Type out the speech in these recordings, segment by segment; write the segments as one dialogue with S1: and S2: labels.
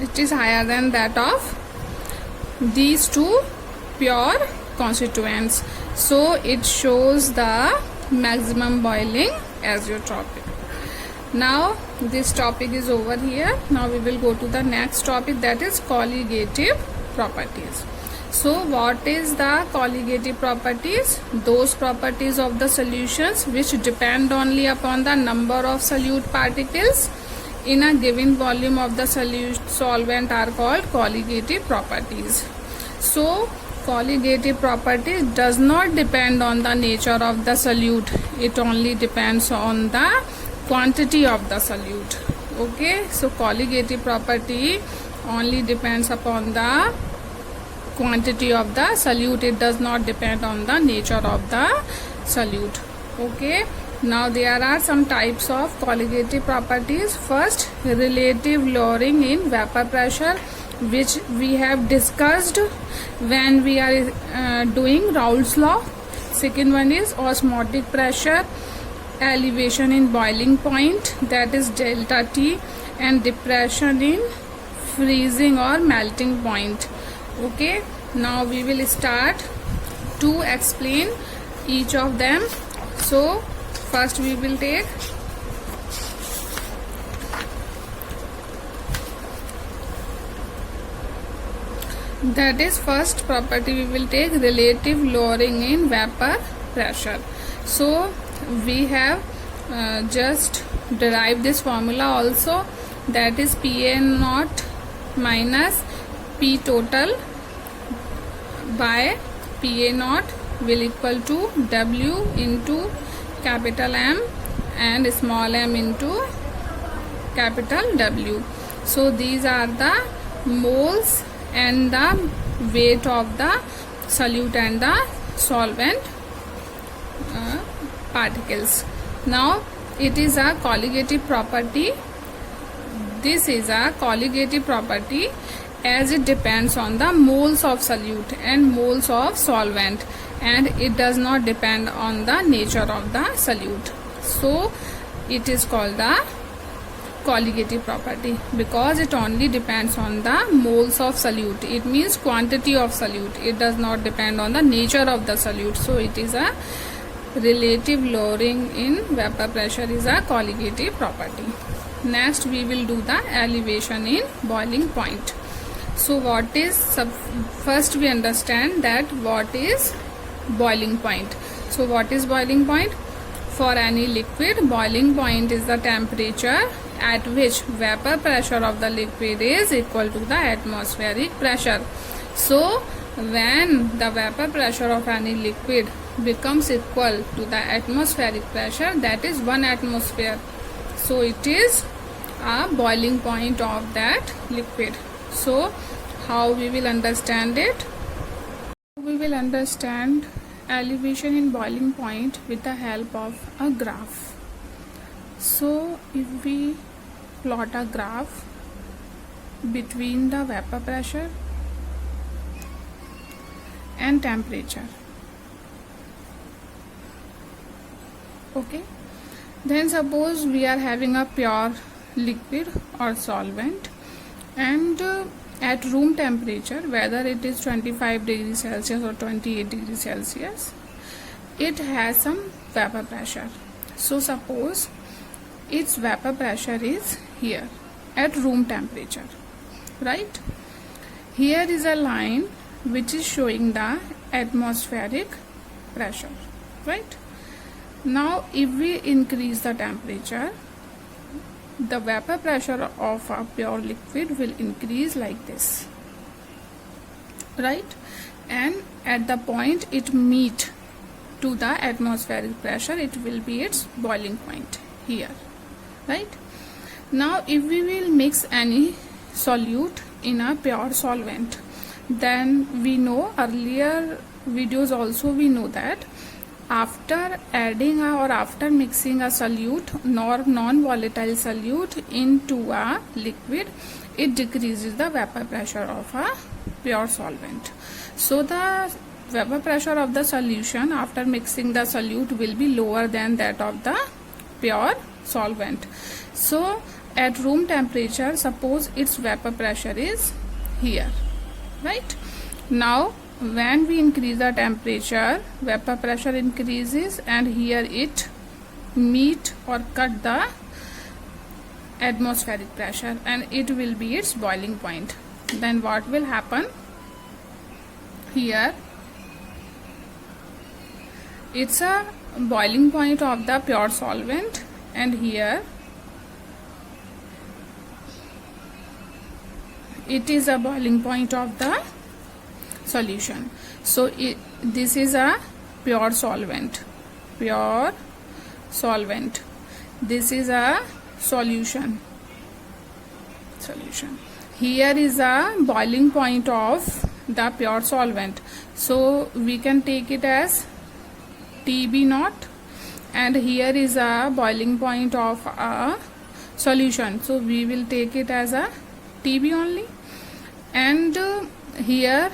S1: it is higher than that of these two pure constituents. So it shows the maximum boiling as your topic. Now this topic is over here. Now we will go to the next topic, that is colligative properties. So what is the colligative properties? Those properties of the solutions which depend only upon the number of solute particles in a given volume of the solvent are called colligative properties. So colligative property does not depend on the nature of the solute, it only depends on the quantity of the solute. Okay, so colligative property only depends upon the quantity of the solute, it does not depend on the nature of the solute. Okay, now there are some types of colligative properties. First, relative lowering in vapor pressure, which we have discussed when we are doing Raoult's law. Second one is osmotic pressure, elevation in boiling point, that is delta T, and depression in freezing or melting point. Okay, now we will start to explain each of them. So first we will take that is first property, we will take relative lowering in vapor pressure. So we have just derived this formula also, that is Pa naught minus P total by Pa naught will equal to W into capital M and small m into capital W. So these are the moles and the weight of the solute and the solvent particles. Now it is a colligative property. This is a colligative property as it depends on the moles of solute and moles of solvent, and it does not depend on the nature of the solute. So it is called the colligative property because it only depends on the moles of solute. It means quantity of solute. It does not depend on the nature of the solute. So it is a relative lowering in vapor pressure is a colligative property. Next we will do the elevation in boiling point. So what is first we understand that what is boiling point. So what is boiling point? For any liquid, boiling point is the temperature at which vapor pressure of the liquid is equal to the atmospheric pressure. So when the vapor pressure of any liquid becomes equal to the atmospheric pressure, that is 1 atmosphere. So it is a boiling point of that liquid. So how we will understand it? We will understand elevation in boiling point with the help of a graph. So if we plot a graph between the vapor pressure and temperature, okay, then suppose we are having a pure liquid or solvent, and at room temperature, whether it is 25 degrees Celsius or 28 degrees Celsius, it has some vapor pressure. So suppose its vapor pressure is here at room temperature, right? Here is a line which is showing the atmospheric pressure, right? Now if we increase the temperature, the vapor pressure of a pure liquid will increase like this, right? And at the point it meet to the atmospheric pressure, it will be its boiling point here, right? Now if we will mix any solute in a pure solvent, then we know earlier videos also we know that after adding or after mixing a solute nor non-volatile solute into a liquid, it decreases the vapor pressure of a pure solvent. So the vapor pressure of the solution after mixing the solute will be lower than that of the pure solvent. So at room temperature, suppose its vapor pressure is here, right? Now when we increase the temperature, vapor pressure increases, and here it meet or cut the atmospheric pressure, and it will be its boiling point. Then what will happen? Here it's a boiling point of the pure solvent, and here it is a boiling point of the solution. So this is a pure solvent, this is a solution. Here is a boiling point of the pure solvent, so we can take it as TB naught, and here is a boiling point of a solution, so we will take it as a TB only. And here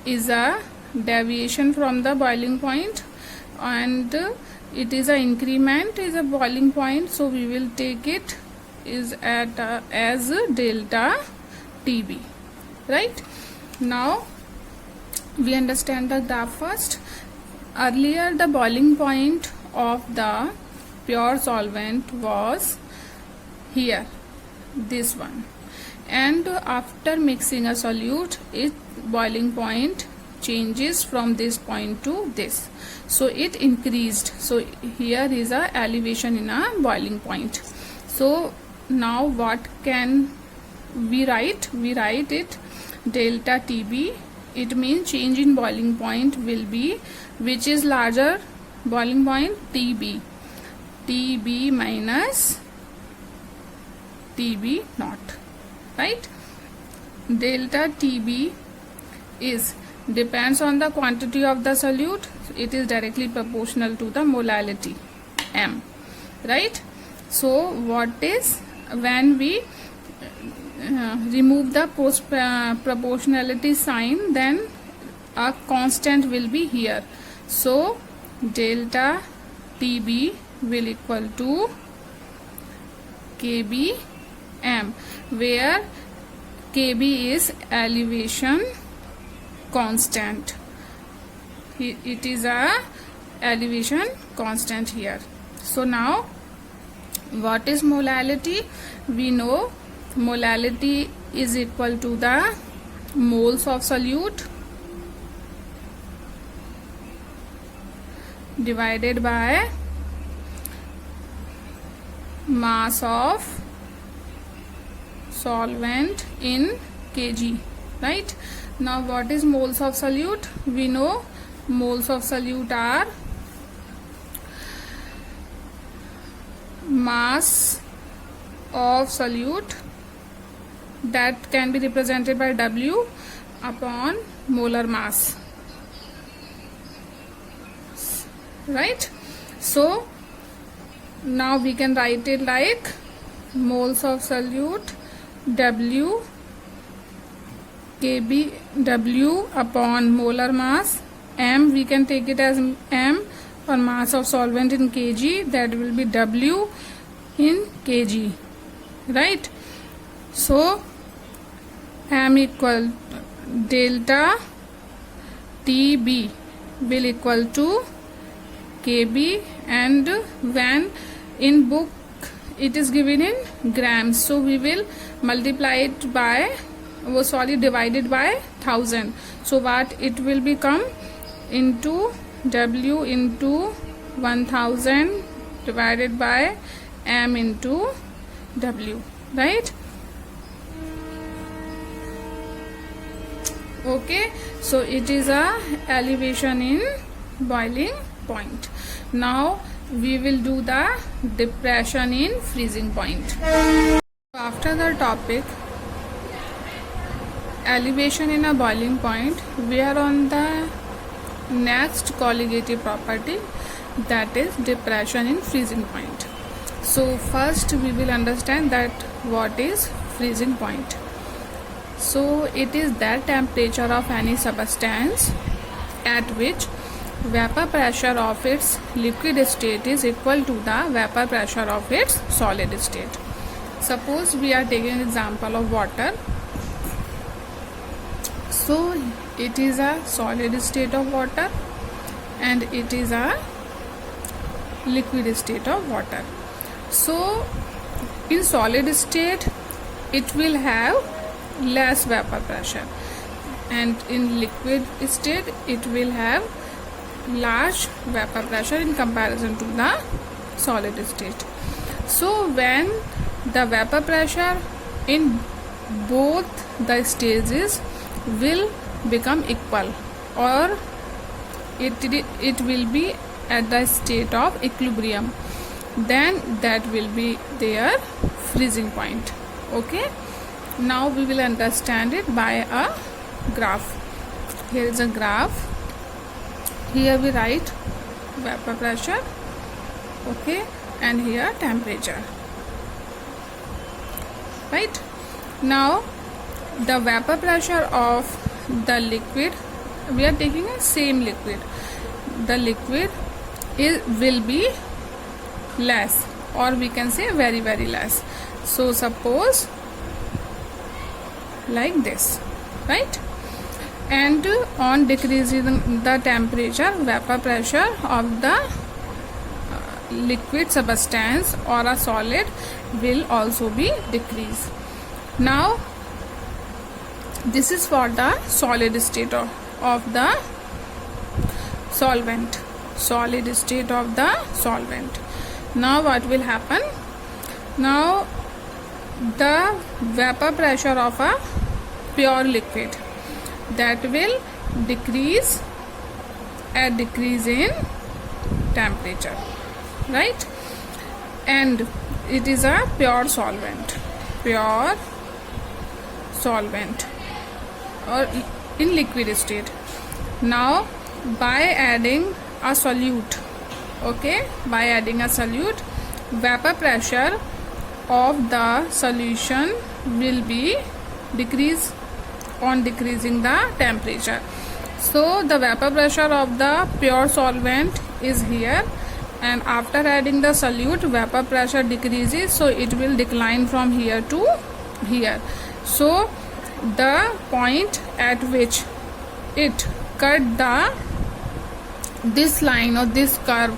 S1: is a deviation from the boiling point, and it is a increment is a boiling point, so we will take it is at as delta TB, right? Now we understand the graph first. Earlier the boiling point of the pure solvent was here, this one, and after mixing a solute, its boiling point changes from this point to this, so it increased. So here is a elevation in a boiling point. So now what can we write? We write it delta TB. It means change in boiling point will be, which is larger boiling point? TB minus TB naught, right? Delta TB is depends on the quantity of the solute. It is directly proportional to the molality M, right? So what is, when we remove the proportionality sign, then a constant will be here. So delta TB will equal to kbm, where kb is elevation constant. It is a elevation constant here. So now what is molality? We know molality is equal to the moles of solute divided by mass of solvent in kg, right? Now what is moles of solute? We know moles of solute are mass of solute that can be represented by W upon molar mass, right? So now we can write it like moles of solute W kb W upon molar mass, M we can take it as M, or mass of solvent in kg, that will be W in kg, right? So M equal delta TB will equal to kb, and when in book it is given in grams, so we will multiply it by divided by 1000. So what it will become? Into W into 1000 divided by M into W, right? Okay, so it is a elevation in boiling point. Now we will do the depression in freezing point. After the topic elevation in a boiling point, we are on the next colligative property, that is depression in freezing point. So first we will understand that what is freezing point. So it is that temperature of any substance at which vapor pressure of its liquid state is equal to the vapor pressure of its solid state. Suppose we are taking an example of water. So it is a solid state of water and it is a liquid state of water. So in solid state it will have less vapor pressure, and in liquid state it will have large vapor pressure in comparison to the solid state. So when the vapor pressure in both the stages will become equal, or it will be at the state of equilibrium, then that will be their freezing point. Okay, now we will understand it by a graph. Here is a graph. Here we write vapor pressure, okay, and here temperature. Right, now the vapor pressure of the liquid, we are taking a same liquid, the liquid will be less, or we can say very less. So suppose like this, right? And on decreasing the temperature, vapor pressure of the liquid substance or a solid will also be decreased. Now this is for the solid state of the solvent, solid state of the solvent. Now what will happen? Now the vapor pressure of a pure liquid, that will decrease at decrease in temperature, right? And it is a pure solvent or in liquid state. Now by adding a solute, okay, by adding a solute, vapor pressure of the solution will be decrease on decreasing the temperature. So the vapor pressure of the pure solvent is here, and after adding the solute, vapor pressure decreases, so it will decline from here to here. So the point at which it cut this line or this curve,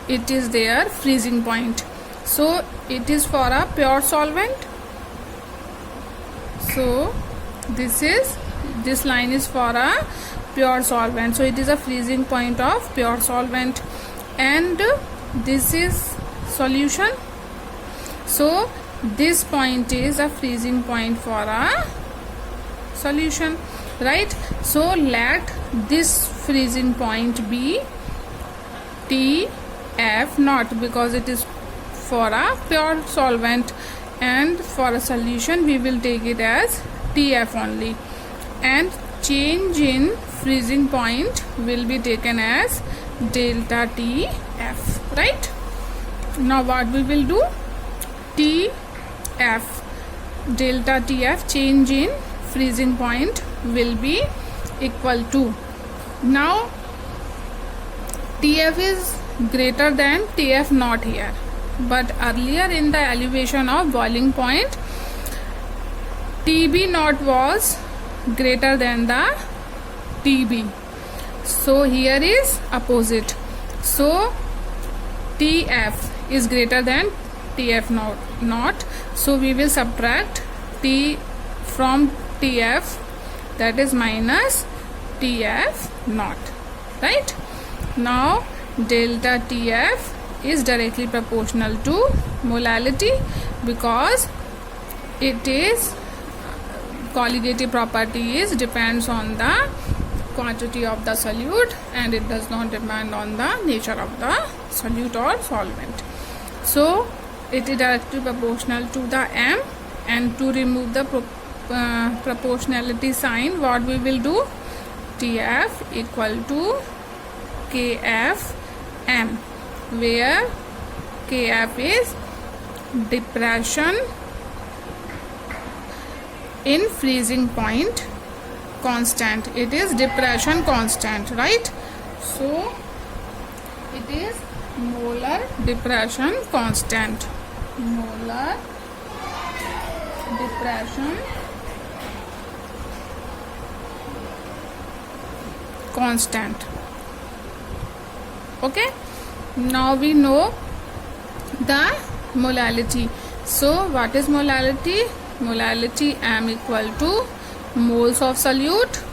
S1: it is their freezing point. So it is for a pure solvent. So this line is for a pure solvent, so it is a freezing point of pure solvent, and this is solution. So this point is a freezing point for a solution, right? So let this freezing point be TF naught, because it is for a pure solvent, and for a solution we will take it as TF only, and change in freezing point will be taken as delta TF, right? Now what we will do? TF, delta TF, change in freezing point will be equal to, now TF is greater than TF naught here, but earlier in the elevation of boiling point, TB naught was greater than the TB. So here is opposite. So TF is greater than TF naught. So we will subtract T from TF, that is minus TF naught, right? Now delta TF is directly proportional to molality, because it is colligative property is depends on the quantity of the solute, and it does not depend on the nature of the solute or solvent. So it is directly proportional to the M, and to remove the proportionality sign, what we will do? TF equal to KF M, where KF is depression in freezing point constant. It is depression constant, right? So it is molar depression constant. Molar depression constant. Okay, now we know the molality. So what is molality? Molality m equal to moles of solute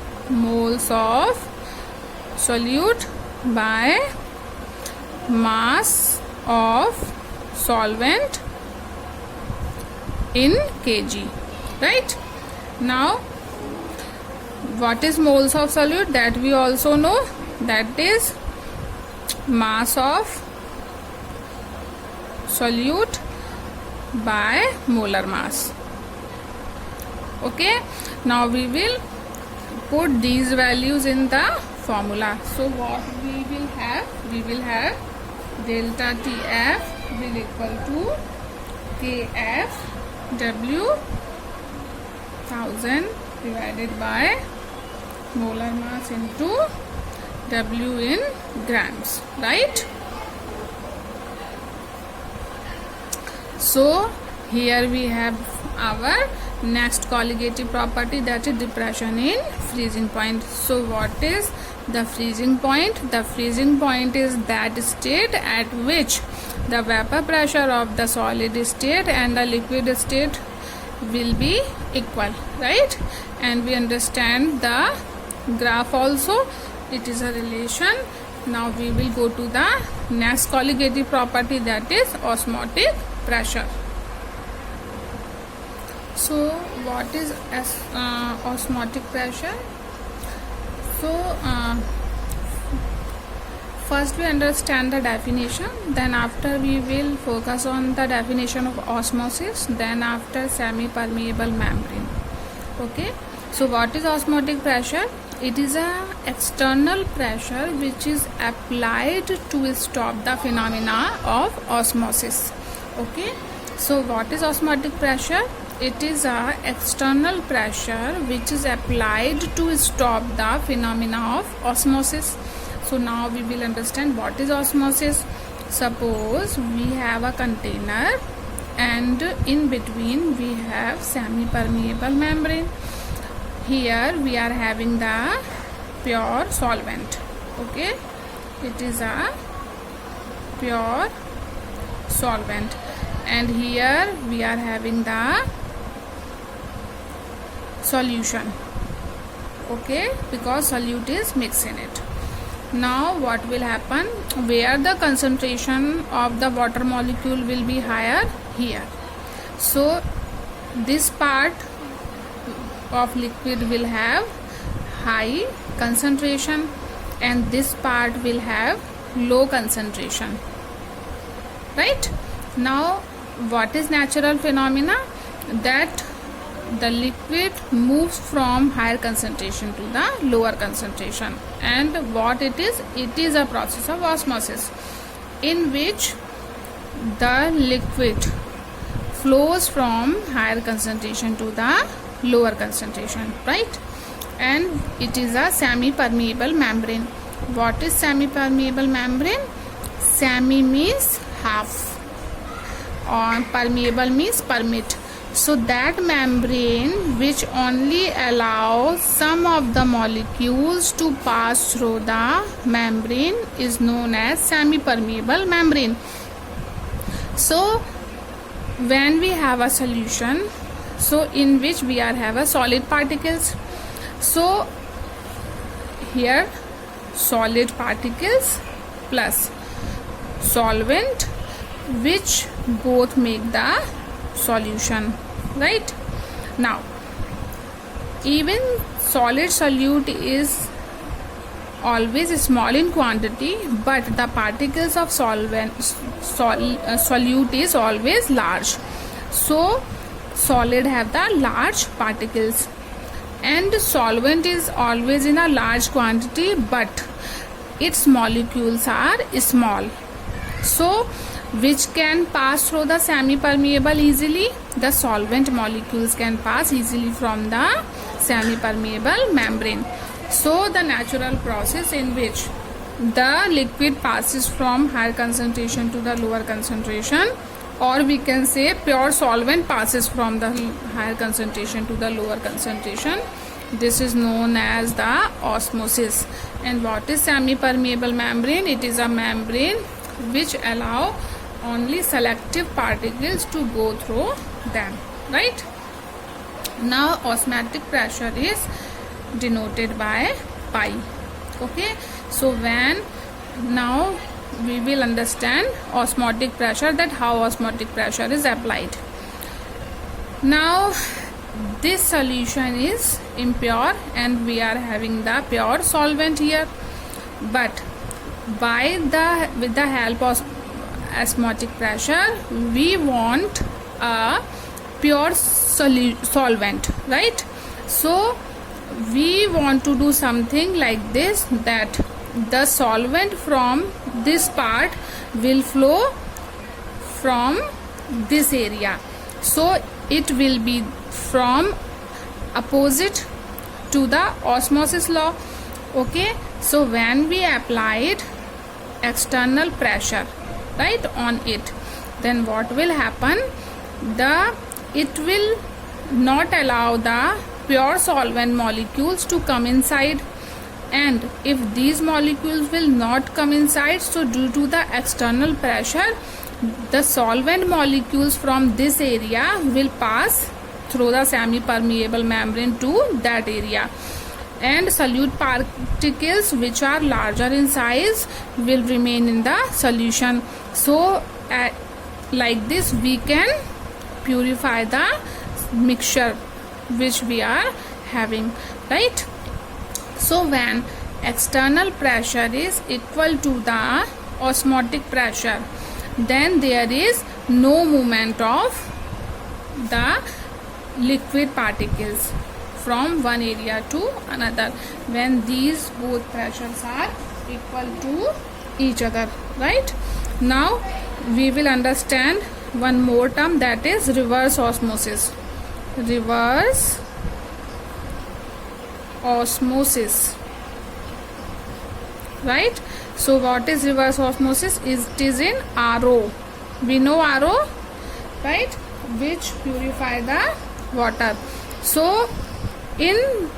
S1: by mass of solvent in kg. Right, now what is moles of solute? That we also know, that is mass of solute by molar mass. Okay, now we will put these values in the formula. So what we will have delta TF will equal to KF W 1000 divided by molar mass into W in grams, right? So here we have our next colligative property, that is depression in freezing point. So what is the freezing point? The freezing point is that state at which the vapor pressure of the solid state and the liquid state will be equal, right? And we understand the graph also, it is a relation. Now we will go to the next colligative property, that is osmotic pressure. So what is osmotic pressure? So first we understand the definition, then after we will focus on the definition of osmosis, then after semi-permeable membrane. Okay, so what is osmotic pressure? It is a external pressure which is applied to stop the phenomena of osmosis. Okay, so what is osmotic pressure? It is a external pressure which is applied to stop the phenomena of osmosis. So now we will understand what is osmosis. Suppose we have a container and in between we have semi-permeable membrane. Here we are having the pure solvent. Okay, it is a pure solvent, and here we are having the solution. Okay, because solute is mixed in it. Now what will happen? Where the concentration of the water molecule will be higher? Here. So this part of liquid will have high concentration and this part will have low concentration, right? Now what is natural phenomena? That the liquid moves from higher concentration to the lower concentration, and what it is a process of osmosis in which the liquid flows from higher concentration to the lower concentration, right? And it is a semi-permeable membrane. What is semi-permeable membrane? Semi means half or permeable means permit. So that membrane which only allows some of the molecules to pass through the membrane is known as semi-permeable membrane. So when we have a solution, so in which we have a solid particles, so here solid particles plus solvent, which both make the solution, right? Now even solid solute is always small in quantity, but the particles of solute is always large. So solid have the large particles and solvent is always in a large quantity, but its molecules are small. So which can pass through the semi-permeable easily? The solvent molecules can pass easily from the semi-permeable membrane. So the natural process in which the liquid passes from higher concentration to the lower concentration or we can say pure solvent passes from the higher concentration to the lower concentration. This is known as the osmosis. And what is semi-permeable membrane? It is a membrane which allow only selective particles to go through them, right? Now osmotic pressure is denoted by pi. Okay, so when now we will understand osmotic pressure, that how osmotic pressure is applied. Now this solution is impure and we are having the pure solvent here, but with the help of osmotic pressure we want a pure solvent, right? So we want to do something like this, that the solvent from this part will flow from this area, so it will be from opposite to the osmosis law. Okay, so when we applied external pressure, right, on it, then what will happen, it will not allow the pure solvent molecules to come inside, and if these molecules will not come inside, so due to the external pressure the solvent molecules from this area will pass through the semi-permeable membrane to that area, and solute particles which are larger in size will remain in the solution. So like this we can purify the mixture which we are having, right? So when external pressure is equal to the osmotic pressure, then there is no movement of the liquid particles from one area to another when these both pressures are equal to each other, right? Now we will understand one more term, that is reverse osmosis. Reverse osmosis, right? So what is reverse osmosis? It is in RO. We know RO, right, which purify the water. So in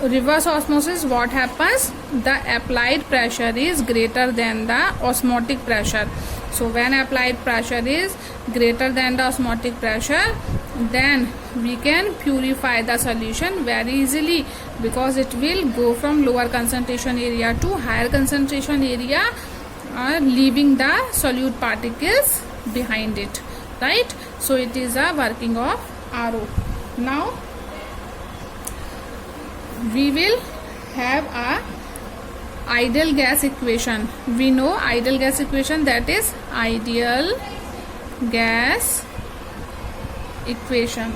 S1: reverse osmosis what happens, the applied pressure is greater than the osmotic pressure. So when applied pressure is greater than the osmotic pressure, then we can purify the solution very easily, because it will go from lower concentration area to higher concentration area, leaving the solute particles behind it, right? So it is a working of RO. Now we will have a ideal gas equation. We know ideal gas equation, that is ideal gas equation.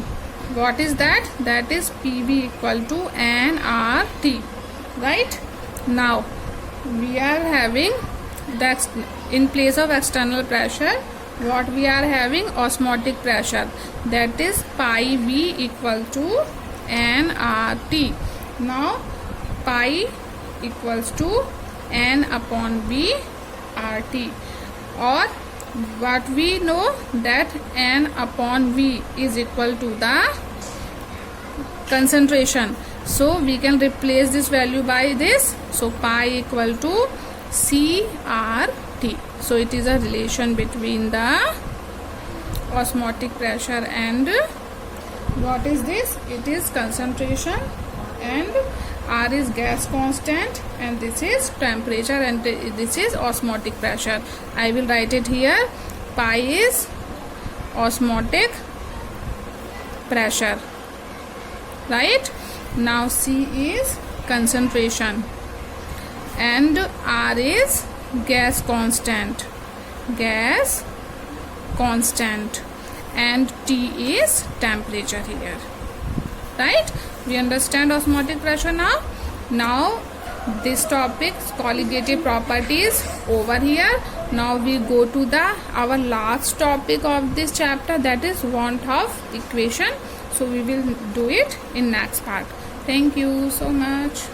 S1: What is that? That is PV equal to nRT, right? Now we are having that in place of external pressure, what we are having, osmotic pressure, that is pi V equal to nRT. Now pi equals to n upon V RT, or what we know, that n upon V is equal to the concentration. So we can replace this value by this. So pi equal to CRT. So it is a relation between the osmotic pressure and what is this? It is concentration, and R is gas constant, and this is temperature, and this is osmotic pressure. I will write it here. Pi is osmotic pressure, right? Now C is concentration, and R is gas constant, and T is temperature here, right? We understand osmotic pressure now. Now this topic's colligative properties over here. Now we go to our last topic of this chapter, that is van 't Hoff equation. So we will do it in next part. Thank you so much.